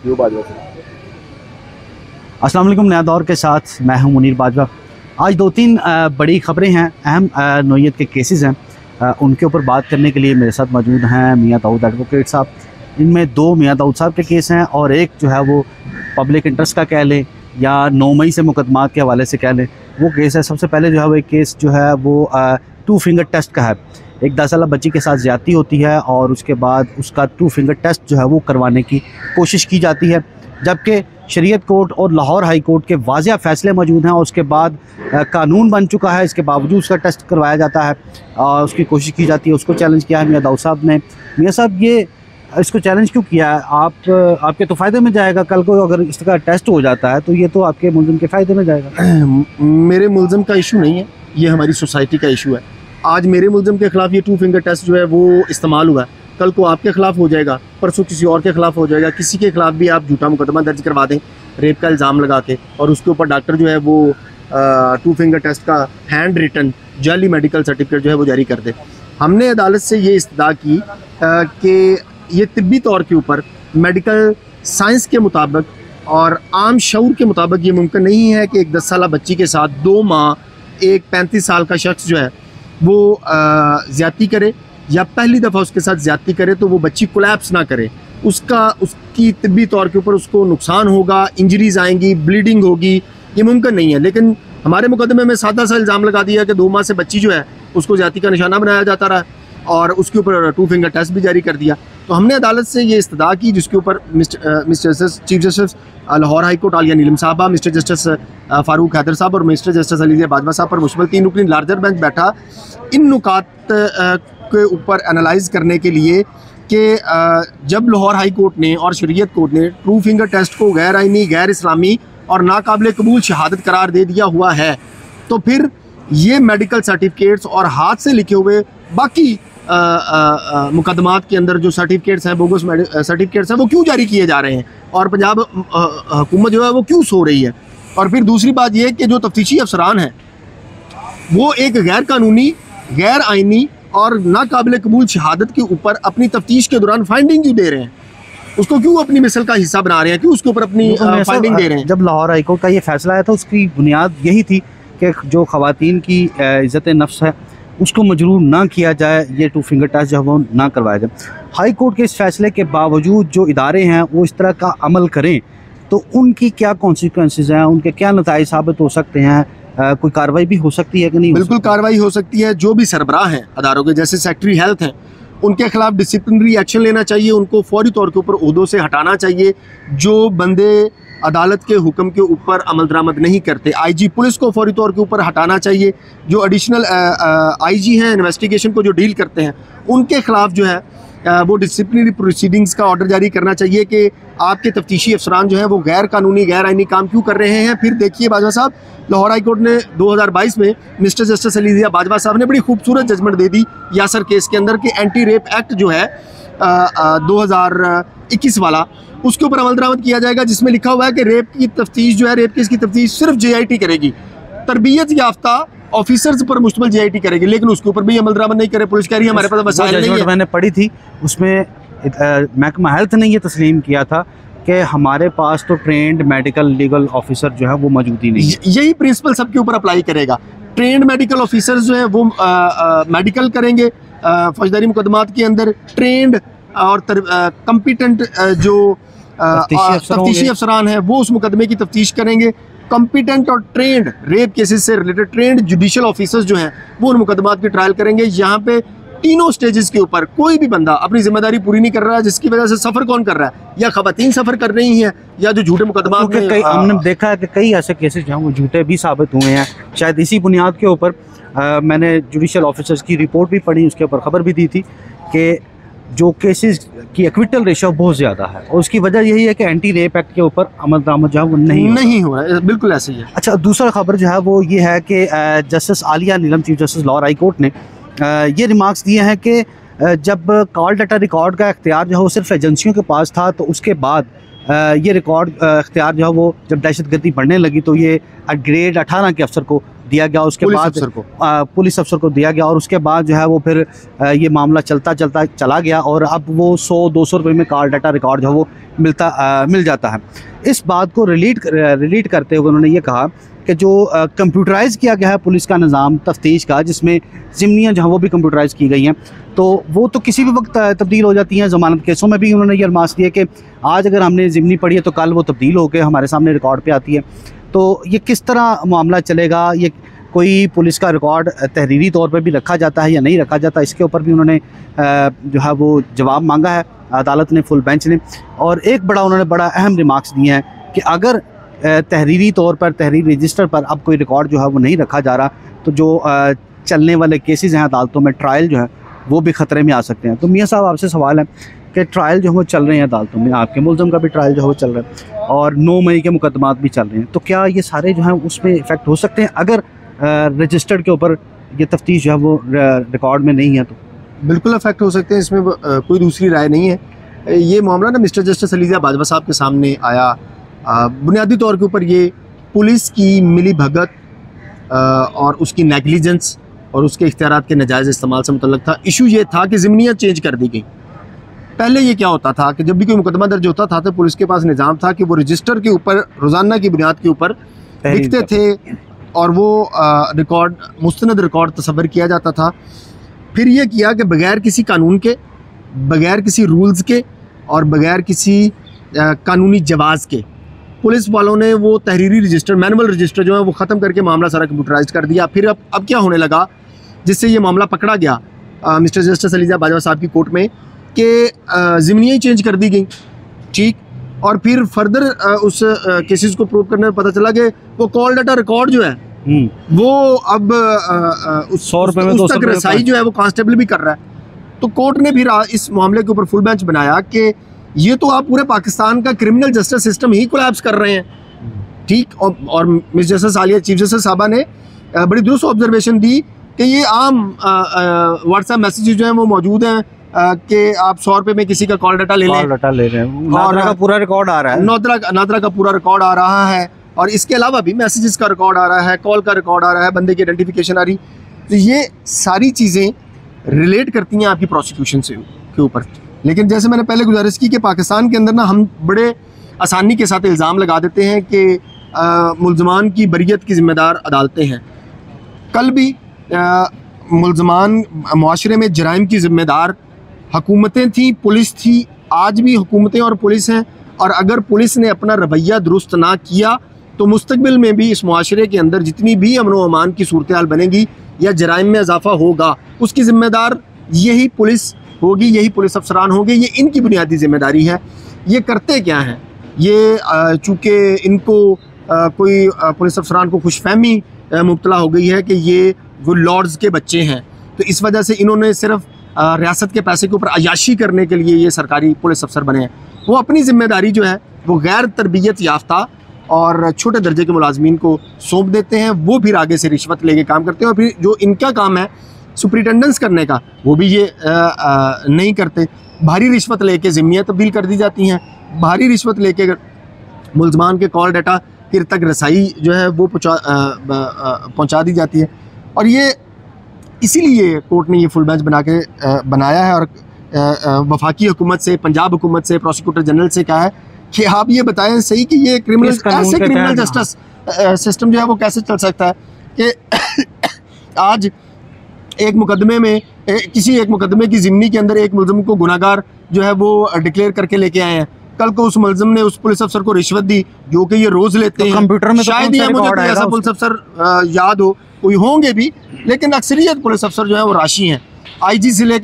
जो बाजवा से। अस्सलाम वालेकुम, नया दौर के साथ मैं हूं मुनीर बाजवा। आज दो तीन बड़ी खबरें हैं, अहम नौइयत के केसेस हैं, उनके ऊपर बात करने के लिए मेरे साथ मौजूद हैं मियां दाऊद एडवोकेट साहब। इनमें दो मियां दाऊद साहब के केस हैं और एक जो है वो पब्लिक इंटरेस्ट का कह लें या 9 मई से मुकदमात के हवाले से कह लें, वो केस है। सबसे पहले जो है वो एक केस जो है वो 2 फिंगर टेस्ट का है। एक 10 साल बच्ची के साथ ज़्यादती होती है और उसके बाद उसका 2 फिंगर टेस्ट जो है वो करवाने की कोशिश की जाती है, जबकि शरीयत कोर्ट और लाहौर हाई कोर्ट के वाज़िया फ़ैसले मौजूद हैं और उसके बाद कानून बन चुका है। इसके बावजूद उसका टेस्ट करवाया जाता है और उसकी कोशिश की जाती है। उसको चैलेंज किया है मियां दाऊद साहब ने। मियां साहब, ये इसको चैलेंज क्यों किया है? आपके तो फ़ायदे में जाएगा। कल को अगर इसका टेस्ट हो जाता है तो ये तो आपके मुल्ज़िम के फ़ायदे में जाएगा। मेरे मुल्ज़िम का इशू नहीं है, ये हमारी सोसाइटी का इशू है। आज मेरे मुल्ज़िम के ख़िलाफ़ ये 2 फिंगर टेस्ट जो है वो इस्तेमाल हुआ है, कल को आपके ख़िलाफ़ हो जाएगा, परसों किसी और के ख़िलाफ़ हो जाएगा। किसी के ख़िलाफ़ भी आप झूठा मुकदमा दर्ज करवा दें रेप का इल्ज़ाम लगा के और उसके ऊपर डॉक्टर जो है वो 2 फिंगर टेस्ट का हैंड रिटन जाली मेडिकल सर्टिफिकेट जो है वो जारी कर दे। हमने अदालत से ये इस्तदा की कि ये तिब्बी तौर के ऊपर मेडिकल साइंस के मुताबिक और आम शऊर के मुताबिक ये मुमकिन नहीं है कि एक 10 साल बच्ची के साथ 2 माह एक 35 साल का शख्स जो है वो ज़्यादती करे या पहली दफ़ा उसके साथ ज़्यादती करे तो वो बच्ची कोलैप्स ना करे। उसकी तिब्बी तौर के ऊपर उसको नुकसान होगा, इंजरीज आएंगी, ब्लीडिंग होगी, ये मुमकिन नहीं है। लेकिन हमारे मुकदमे में सादा सा इल्ज़ाम लगा दिया कि 2 माह से बच्ची जो है उसको ज़्यादती का निशाना बनाया जाता रहा और उसके ऊपर 2 फिंगर टेस्ट भी जारी कर दिया। तो हमने अदालत से ये इस्तदा की, जिसके ऊपर mister chief justice Lahore high court Aalia Neelum साहबा, मिस्टर जस्टिस फ़ारूक हैदर साहब और मिस्टर जस्टिस अली बाजवा साहब पर मुश्तमिल 3 रुकनी लार्जर बेंच बैठा इन नुकात के ऊपर एनालाइज करने के लिए कि जब लाहौर हाई कोर्ट ने और शरीयत कोर्ट ने 2 फिंगर टेस्ट को गैर आइनी, गैर इस्लामी और नाकाबिल कबूल शहादत करार दे दिया हुआ है, तो फिर ये मेडिकल सर्टिफिकेट्स और हाथ से लिखे हुए बाकी मुकदमात के अंदर जो सर्टिफिकेट्स हैं, बोगस सर्टिफिकेट्स हैं, वो क्यों जारी किए जा रहे हैं और पंजाब हुकूमत जो है वो क्यों सो रही है। और फिर दूसरी बात ये कि जो तफ्तीशी अफसरान हैं वो एक गैर कानूनी, गैर आइनी और नाकाबिल कबूल शहादत के ऊपर अपनी तफ्तीश के दौरान फाइंडिंग क्यों दे रहे हैं, उसको क्यों अपनी मिसल का हिस्सा बना रहे हैं, क्यों उसके ऊपर अपनी फाइंडिंग दे रहे हैं। जब लाहौर हाई कोर्ट का ये फैसला आया था उसकी बुनियाद यही थी कि जो ख़वातीन की इज़्ज़त नफ्स है उसको मजरूर ना किया जाए, ये 2 फिंगर टेस्ट जो है वो ना करवाया जाए। हाई कोर्ट के इस फैसले के बावजूद जो इदारे हैं वो इस तरह का अमल करें तो उनकी क्या कॉन्सिक्वेंसेस हैं, उनके क्या नताइज साबित हो सकते हैं? कोई कार्रवाई भी हो सकती है कि नहीं? बिल्कुल कार्रवाई हो सकती है। जो भी सरबराह हैं अदारों के, जैसे सेक्रेटरी हेल्थ हैं, उनके खिलाफ डिसिप्लिनरी एक्शन लेना चाहिए, उनको फौरी तौर के ऊपर ओहदों से हटाना चाहिए। जो बंदे अदालत के हुक्म के ऊपर अमल दरामद नहीं करते, आईजी पुलिस को फौरी तौर के ऊपर हटाना चाहिए। जो एडिशनल आईजी हैं इन्वेस्टिगेशन को जो डील करते हैं, उनके खिलाफ जो है वो डिसिप्लिनरी प्रोसीडिंग्स का ऑर्डर जारी करना चाहिए कि आपके तफ्तीशी अफसरान जो हैं वो गैर कानूनी, गैर आइनी काम क्यों कर रहे हैं। फिर देखिए बाजवा साहब, लाहौर हाई कोर्ट ने 2022 में मिस्टर जस्टिस अली बाजवा साहब ने बड़ी खूबसूरत जजमेंट दे दी यासर केस के अंदर कि एंटी रेप एक्ट जो है 2021 वाला, उसके ऊपर अमल दरामद किया जाएगा, जिसमें लिखा हुआ है कि रेप की तफ्तीश जो है, रेप केस की तफ्तीश सिर्फ JIT करेगी, तरबियत याफ्ता ऑफिसर्स पर मुश्तमिल JIT करेगी, लेकिन उसके ऊपर भी अमल दरामद नहीं करे। पुलिस कह रही है हमारे पास वसाइल नहीं है। मैंने पढ़ी थी उसमें महकमा हेल्थ ने ये तस्लीम किया था कि हमारे पास तो ट्रेंड मेडिकल लीगल ऑफिसर जो है वो मौजूद ही नहीं है। यही प्रिंसिपल सबके ऊपर अप्लाई करेगा। ट्रेंड मेडिकल ऑफिसर्स जो हैं वो मेडिकल करेंगे फौजदारी मुकदमात के अंदर, ट्रेंड और कम्पिटेंट जो तफ्तीशी अफसरान हैं वो उस मुकदमे की तफ्तीश करेंगे। कॉम्पिटेंट और ट्रेंड रेप केसेस से रिलेटेड ट्रेंड जुडिशल ऑफिसर्स जो हैं वो उन मुकदमात की ट्रायल करेंगे। यहाँ पे तीनों स्टेजेस के ऊपर कोई भी बंदा अपनी जिम्मेदारी पूरी नहीं कर रहा है, जिसकी वजह से सफ़र कौन कर रहा है, या ख़वातीन सफ़र कर रही हैं या जो झूठे मुकदमात में हमने देखा है कि कई ऐसे केसेस जो हैं वो झूठे भी साबित हुए हैं। शायद इसी बुनियाद के ऊपर मैंने जुडिशल ऑफिसर्स की रिपोर्ट भी पढ़ी, उसके ऊपर ख़बर भी दी थी कि जो केसेस की एक्विटल रेशो बहुत ज़्यादा है और उसकी वजह यही है कि एंटी रेप एक्ट के ऊपर अमल दरामद जो है वो नहीं हो रहा है। बिल्कुल ऐसे ही है। अच्छा, दूसरा खबर जो है वो ये है कि justice Aalia Neelum, chief justice Lahore high court ने ये रिमार्क्स दिए हैं कि जब कॉल डाटा रिकॉर्ड का इख्तियार जो है वो सिर्फ एजेंसियों के पास था, तो उसके बाद ये रिकॉर्ड इख्तियार जो है वो जब दहशतगर्दी बढ़ने लगी तो ये ग्रेड 18 के अफसर को दिया गया, उसके बाद पुलिस अफसर को दिया गया और उसके बाद जो है वो फिर ये मामला चलता चलता चला गया और अब वो 100-200 रुपये में कॉल डाटा रिकॉर्ड जो है वो मिल जाता है। इस बात को रिलेट करते हुए उन्होंने ये कहा कि जो कंप्यूटराइज़ किया गया है पुलिस का निज़ाम तफ्तीश का, जिसमें ज़िम्नियाँ जहाँ वो भी कंप्यूटराइज़ की गई हैं, तो वो तो किसी भी वक्त तब्दील हो जाती हैं। ज़मानत केसों में भी उन्होंने ये अलमास दिया कि आज अगर हमने ज़िम्नी पढ़ी है तो कल वो तब्दील होकर हमारे सामने रिकॉर्ड पे आती है। तो ये किस तरह मामला चलेगा, ये कोई पुलिस का रिकॉर्ड तहरीरी तौर पर भी रखा जाता है या नहीं रखा जाता, इसके ऊपर भी उन्होंने जो है वो जवाब मांगा है अदालत ने, फुल बेंच ने। और एक बड़ा अहम रिमार्क्स दिए हैं कि अगर तहरीरी तौर पर, तहरीरी रजिस्टर पर अब कोई रिकॉर्ड जो है वो नहीं रखा जा रहा तो जो चलने वाले केसेस हैं अदालतों में, ट्रायल जो है वो भी ख़तरे में आ सकते हैं। तो मियाँ साहब आपसे सवाल है कि ट्रायल जो है वो चल रहे हैं अदालतों में, आपके मुल्ज़म का भी ट्रायल जो है वो चल रहा है और 9 मई के मुकदमात भी चल रहे हैं, तो क्या ये सारे जो हैं उसमें इफ़ेक्ट हो सकते हैं अगर रजिस्टर्ड के ऊपर ये तफ्तीश जो है वो रिकॉर्ड में नहीं है? तो बिल्कुल इफेक्ट हो सकते हैं, इसमें कोई दूसरी राय नहीं है। ये मामला ना मिस्टर जस्टिस अलीज़ा बाजवा साहब के सामने आया बुनियादी तौर के ऊपर ये पुलिस की मिली भगत और उसकी नेग्लिजेंस और उसके इख्तियारात के नाजायज़ इस्तेमाल से मुतल्लक था। इशू ये था कि ज़िम्नियाँ चेंज कर दी गई। पहले ये क्या होता था कि जब भी कोई मुकदमा दर्ज होता था तो पुलिस के पास निज़ाम था कि वो रजिस्टर के ऊपर रोज़ाना की बुनियाद के ऊपर लिखते थे और वो रिकॉर्ड, मुस्तनद रिकॉर्ड तस्वर किया जाता था। फिर ये किया कि बग़ैर किसी कानून के, बग़ैर किसी रूल्स के और बग़ैर किसी कानूनी जवाज़ के पुलिस वालों ने वो तहरीरी रजिस्टर, मैनुअल रजिस्टर जो है वो ख़त्म करके मामला सारा कंप्यूटराइज कर दिया। फिर अब क्या होने लगा, जिससे ये मामला पकड़ा गया मिस्टर जस्टिस अलीज़ा बाजवा साहब की कोर्ट में कि ज़िम्नियाँ ही चेंज कर दी गई, ठीक। और फिर फर्दर उस केसेस को प्रूव करने में पता चला कि वो कॉल डाटा रिकॉर्ड जो है वो अब उस 100 रुपये में तक रसाई जो है वो कांस्टेबल भी कर रहा है। तो कोर्ट ने फिर इस मामले के ऊपर फुल बेंच बनाया कि ये तो आप पूरे पाकिस्तान का क्रिमिनल जस्टिस सिस्टम ही कोलैप्स कर रहे हैं, ठीक। और miss justice Alia, chief justice साहबा ने बड़ी दुरुस्त ऑब्जर्वेशन दी कि ये आम व्हाट्सएप मैसेजेस जो हैं वो मौजूद हैं कि आप 100 रुपये में किसी का कॉल डाटा ले रहे हैं, नादरा का पूरा रिकॉर्ड आ रहा है, नादरा का पूरा रिकॉर्ड आ रहा है और इसके अलावा भी मैसेजेस का रिकॉर्ड आ रहा है, कॉल का रिकॉर्ड आ रहा है, बंदे की आइडेंटिफिकेशन आ रही। तो ये सारी चीज़ें रिलेट करती हैं आपकी प्रोसिक्यूशन से के ऊपर। लेकिन जैसे मैंने पहले गुजारिश की कि पाकिस्तान के अंदर ना हम बड़े आसानी के साथ इल्ज़ाम लगा देते हैं कि मुल्ज़मान की बरियत की ज़िम्मेदार अदालतें हैं। कल भी मुल्ज़मान मुआशरे में जराइम की ज़िम्मेदार हुकूमतें थी, पुलिस थी, आज भी हुकूमतें और पुलिस हैं। और अगर पुलिस ने अपना रवैया दुरुस्त ना किया तो मुस्तकबिल में भी इस मुआशरे के अंदर जितनी भी अमन व अमान की सूरत हाल बनेगी या जराइम में इजाफा होगा, उसकी ज़िम्मेदार यही पुलिस होगी, यही पुलिस अफसरान होंगे। ये इनकी बुनियादी ज़िम्मेदारी है। ये करते क्या हैं, ये चूँकि इनको कोई पुलिस अफसरान को खुशफहमी मुब्तला हो गई है कि ये वो लॉर्ड्स के बच्चे हैं, तो इस वजह से इन्होंने सिर्फ रियासत के पैसे के ऊपर अयाशी करने के लिए ये सरकारी पुलिस अफसर बने हैं। वो अपनी ज़िम्मेदारी जो है वो गैर तरबियत याफ्ता और छोटे दर्जे के मुलाजमीन को सौंप देते हैं। वो फिर आगे से रिश्वत लेके काम करते हैं और फिर जो इनका काम है सुपरिटेंडेंस करने का वो भी ये नहीं करते। भारी रिश्वत लेके ज़िम्मियाँ तब्दील कर दी जाती हैं, भारी रिश्वत लेके मुल्ज़मान के कॉल डाटा फिर तक रसाई जो है वो पहुँचा दी जाती है। और ये इसीलिए कोर्ट ने ये फुल बेंच बनाया है और वफाकी हुकूमत से, पंजाब हुकूमत से, प्रोसिक्यूटर जनरल से कहा है कि आप ये बताएं सही कि ये क्रिमिनल जस्टिस सिस्टम जो है वो कैसे चल सकता है कि आज एक मुकदमे में किसी एक मुकदमे की ज़िम्नी के अंदर एक मुल्ज़िम को गुनाहगार जो है वो डिक्लेयर करके लेके आए हैं, कल को उस मुल्ज़िम ने उस पुलिस अफसर को रिश्वत दी जो कि ये रोज़ लेते हैं। कंप्यूटर में शायद ये मुझे कोई ऐसा पुलिस अफसर याद हो, कोई होंगे भी, लेकिन अक्सरियत पुलिस अफसर जो है वो राशि हैं, IG से लेके